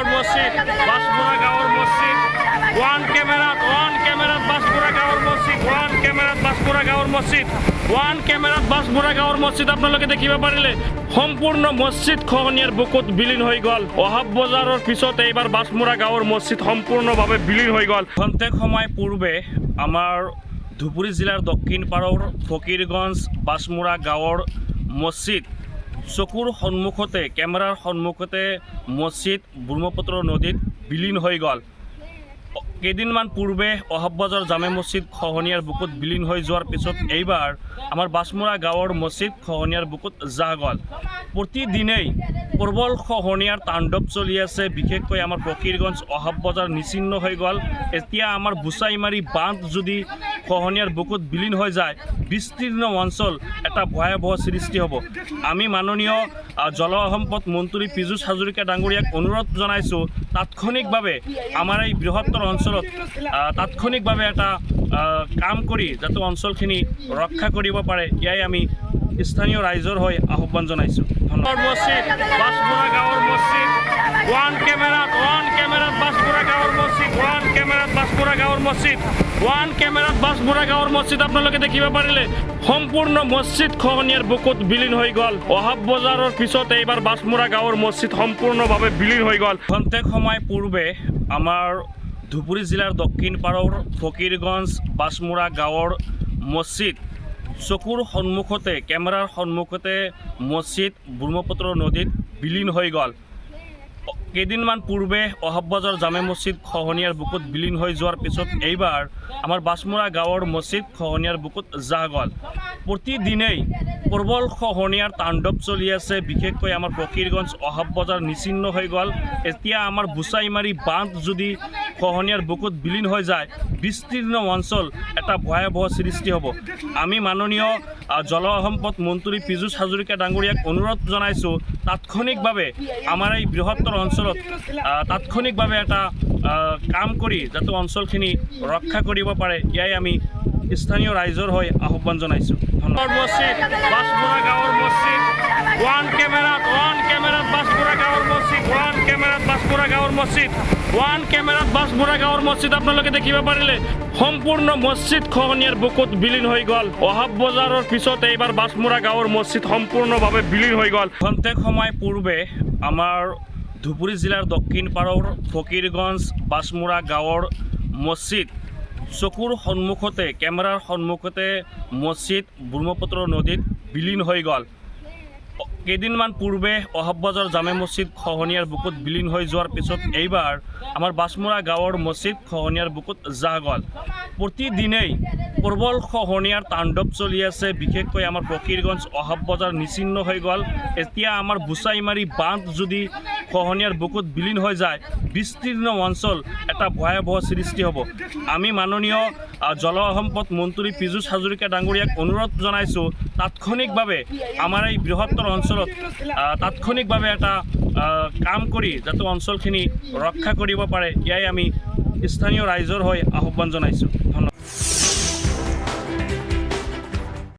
Number মসজিদ বাসপুৰা গাঁৱৰ মসজিদ ওয়ান ক্যামেৰাত বাসপুৰা গাঁৱৰ মসজিদ ওয়ান ক্যামেৰাত বাসপুৰা গাঁৱৰ মসজিদ আপোনালোকে দেখিব পাৰিলে সম্পূৰ্ণ মসজিদ খহনীয়াৰ বুকুত বিলীন হৈ গ'ল। অহাব বজাৰৰ পিছত এইবাৰ বাসপুৰা গাঁৱৰ মসজিদ সম্পূৰ্ণভাৱে বিলীন হৈ গ'ল। খন্তেক সময় পূৰ্বে আমাৰ ধুবুৰী জিলাৰ দক্ষিণ পাৰৰ ফকীৰগঞ্জ বাসমুৰা গাঁৱৰ মসজিদ চকুৰ সন্মুখতে কেমেৰাৰ সন্মুখতে মসজিদ ব্ৰহ্মপুত্ৰ নদীত বিলীন হৈ গ'ল। কেইদিনমান পূৰ্বে অহাব বজাৰ জামে মছজিদ খহনীয়াৰ বুকুত বিলীন হৈ যোৱাৰ পিছত এইবাৰ আমাৰ বাসমুৰা গাঁৱৰ মছজিদ খহনীয়াৰ বুকুত জাহ গ'ল। প্ৰতিদিনেই প্ৰবল খহনীয়াৰ তাণ্ডৱ চলি আছে। বিশেষকৈ আমাৰ ফকীৰগঞ্জ অহাব বজাৰ নিচিন্ন হৈ গ'ল। এতিয়া আমাৰ বুচাইমাৰী বান্ধ যদি খহনীয়াৰ বুকুত বিলীন হৈ যায় বিস্তীৰ্ণ অঞ্চল এটা ভয়াৱহ সৃষ্টি হ'ব। আমি মাননীয় জলসম্পদ মন্ত্ৰী পীযুষ হাজৰিকা ডাঙৰীয়াক অনুৰোধ জনাইছোঁ তাৎক্ষণিকভাৱে আমাৰ এই বৃহত্তৰ অঞ্চলত তাৎক্ষণিকভাৱে এটা কাম কৰি যাতে অঞ্চলখিনি ৰক্ষা কৰিব পাৰে ইয়াই আমি স্থানীয় ৰাইজৰ হৈ আহ্বান জনাইছোঁ। ধন্যবাদ। মছজিদ বাসপুৰা গাঁৱৰ মছজিদ ওয়ান ক্যামেৰাত বাসপুৰা গাঁৱৰ মছজিদ ওয়ান ক্যামেৰাত বাসপুৰা গাঁৱৰ মছজিদ আপোনালোকে দেখিব পাৰিলে সম্পূৰ্ণ মসজিদ খহনীয়াৰ বুকুত বিলীন হৈ গ'ল। অহাব বজাৰৰ পিছত এইবাৰ বাসমুৰা গাঁৱৰ মছজিদ সম্পূৰ্ণভাৱে বিলীন হৈ গ'ল। খন্তেক সময় পূৰ্বে আমাৰ ধুবুৰী জিলাৰ দক্ষিণ পাৰৰ ফকীৰগঞ্জ বাসমুৰা গাঁৱৰ মছজিদ চকুৰ সন্মুখতে কেমেৰাৰ সন্মুখতে মছজিদ ব্ৰহ্মপুত্ৰ নদীত বিলীন হৈ গ'ল। কেইদিনমান পূৰ্বে অহাব বজাৰ জামে মছজিদ খহনীয়াৰ বুকুত বিলীন হৈ যোৱাৰ পিছত এইবাৰ আমাৰ বাসমুৰা গাঁৱৰ মছজিদ খহনীয়াৰ বুকুত জাহ গ'ল। প্ৰতিদিনেই প্ৰবল খহনীয়াৰ তাণ্ডৱ চলি আছে। বিশেষকৈ আমাৰ ফকীৰগঞ্জ অহাব বজাৰ নিচিন্ন হৈ গ'ল। এতিয়া আমাৰ বুচাইমাৰী বান্ধ যদি খহনীয়াৰ বুকুত বিলীন হৈ যায় বিস্তীৰ্ণ অঞ্চল এটা ভয়াৱহ সৃষ্টি হ'ব। আমি মাননীয় জলসম্পদ মন্ত্ৰী পীযুষ হাজৰিকা ডাঙৰীয়াক অনুৰোধ জনাইছোঁ তাৎক্ষণিকভাৱে আমাৰ এই বৃহত্তৰ অঞ্চলত তাৎক্ষণিকভাৱে এটা কাম কৰি যাতে অঞ্চলখিনি ৰক্ষা কৰিব পাৰে ইয়াই আমি স্থানীয় ৰাইজৰ হৈ আহ্বান জনাইছোঁ। ধন্যবাদ। মছজিদ বাসপুৰা গাঁৱৰ মছজিদ ওয়ান ক্যামেৰাত বাসপুৰা গাঁৱৰ মছজিদ ওয়ান ক্যামেৰাত বাসপুৰা গাঁৱৰ মছজিদ আপোনালোকে দেখিব পাৰিলে সম্পূৰ্ণ মসজিদ খহনীয়াৰ বুকুত বিলীন হৈ গ'ল। অহাব বজাৰৰ পিছত এইবাৰ বাসমুৰা গাঁৱৰ মছজিদ সম্পূৰ্ণভাৱে বিলীন হৈ গ'ল। খন্তেক সময় পূৰ্বে আমাৰ ধুবুৰী জিলাৰ দক্ষিণ পাৰৰ ফকীৰগঞ্জ বাসমুৰা গাঁৱৰ মছজিদ চকুৰ সন্মুখতে কেমেৰাৰ সন্মুখতে মছজিদ ব্ৰহ্মপুত্ৰ নদীত বিলীন হৈ গ'ল। কেইদিনমান পূৰ্বে অহাব বজাৰ জামে মছজিদ খহনীয়াৰ বুকুত বিলীন হৈ যোৱাৰ পিছত এইবাৰ আমাৰ বাসমুৰা গাঁৱৰ মছজিদ খহনীয়াৰ বুকুত জাহ গ'ল। প্ৰতিদিনেই প্ৰবল খহনীয়াৰ তাণ্ডৱ চলি আছে। বিশেষকৈ আমাৰ ফকীৰগঞ্জ অহাব বজাৰ নিচিন্ন হৈ গ'ল। এতিয়া আমাৰ বুচাইমাৰী বান্ধ যদি খহনীয়াৰ বুকুত বিলীন হৈ যায় বিস্তীৰ্ণ অঞ্চল এটা ভয়াৱহ সৃষ্টি হ'ব। আমি মাননীয় জলসম্পদ মন্ত্ৰী পীযুষ হাজৰিকা ডাঙৰীয়াক অনুৰোধ জনাইছোঁ তাৎক্ষণিকভাৱে আমাৰ এই বৃহত্তৰ অঞ্চলত তাৎক্ষণিকভাৱে এটা কাম কৰি যাতে অঞ্চলখিনি ৰক্ষা কৰিব পাৰে ইয়াই আমি স্থানীয় ৰাইজৰ হৈ আহ্বান জনাইছোঁ। ধন্যবাদ।